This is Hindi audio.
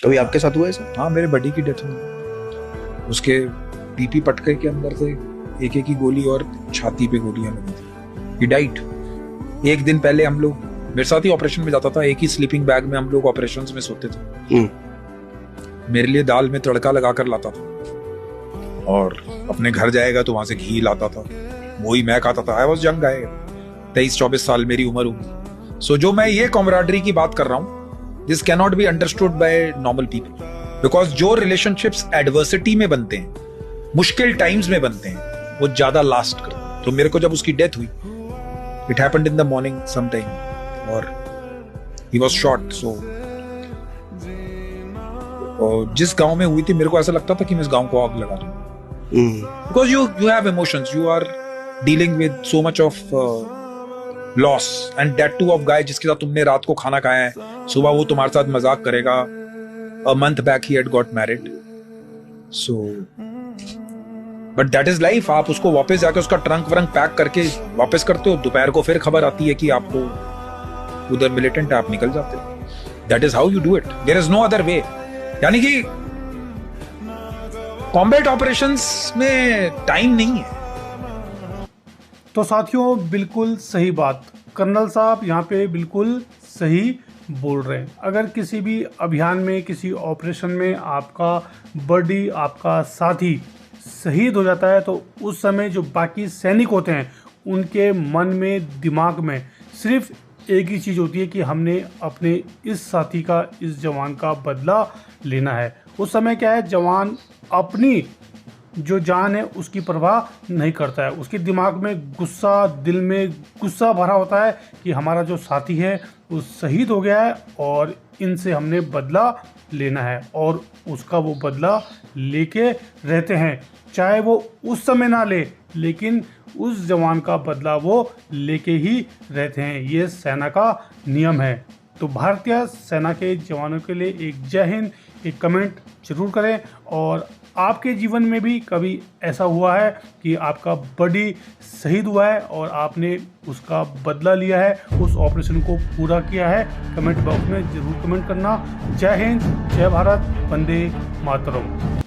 कभी आपके साथ हुआ है ऐसा? हाँ, मेरे बडी की डेथ हुई। उसके पीपी पटके के अंदर से एक एक की गोली और छाती पे गोलियां लगी थी। He died. एक दिन पहले हम लोग, मेरे साथ ही ऑपरेशन में जाता था, एक ही स्लीपिंग बैग में हम लोग ऑपरेशन में सोते थे। मेरे लिए दाल में तड़का लगा कर लाता था, और अपने घर जाएगा तो वहां से घी लाता था, वही मैं खाता था। आई वॉज यंग गाय, 23-24 साल मेरी उम्र होगी। सो जो मैं ये कॉमराडरी की बात कर रहा हूं, this can not be understood by normal people, because जो रिलेशनशिप्स एडवर्सिटी में बनते हैं, मुश्किल टाइम्स में बनते हैं, वो ज्यादा लास्ट करते हैं। तो मेरे को जब उसकी डेथ हुई, it happened in the morning some time, और ही वाज शॉट। सो जिस गांव में हुई थी, मेरे को ऐसा लगता था कि मैं इस गांव को आग लगा दूं, because you have emotions, you are dealing with so much of loss, and that too of guy जिसके साथ तुमने रात को खाना खाया है, सुबह वो तुम्हारे साथ मजाक करेगा। A month back he had got married, so but that is life. आप उसको वापस जाके उसका ट्रंक व्रंक पैक करके वापस करते हो, दोपहर को फिर खबर आती है कि आपको उधर मिलिटेंट है, आप निकल जाते हो। That is how you do it, there is no other way. यानी कि कॉम्बैट ऑपरेशंस में टाइम नहीं है। तो साथियों, बिल्कुल सही बात कर्नल साहब यहाँ पे बिल्कुल सही बोल रहे हैं। अगर किसी भी अभियान में, किसी ऑपरेशन में आपका बॉडी, आपका साथी शहीद हो जाता है, तो उस समय जो बाकी सैनिक होते हैं, उनके मन में, दिमाग में सिर्फ एक ही चीज़ होती है कि हमने अपने इस साथी का, इस जवान का बदला लेना है। उस समय क्या है, जवान अपनी जो जान है उसकी परवाह नहीं करता है। उसके दिमाग में गुस्सा, दिल में गुस्सा भरा होता है कि हमारा जो साथी है वो शहीद हो गया है और इनसे हमने बदला लेना है, और उसका वो बदला लेके रहते हैं। चाहे वो उस समय ना ले, लेकिन उस जवान का बदला वो लेके ही रहते हैं। ये सेना का नियम है। तो भारतीय सेना के जवानों के लिए एक जय हिंद, एक कमेंट जरूर करें। और आपके जीवन में भी कभी ऐसा हुआ है कि आपका बॉडी शहीद हुआ है और आपने उसका बदला लिया है, उस ऑपरेशन को पूरा किया है? कमेंट बॉक्स में जरूर कमेंट करना। जय हिंद, जय भारत, वंदे मातरम।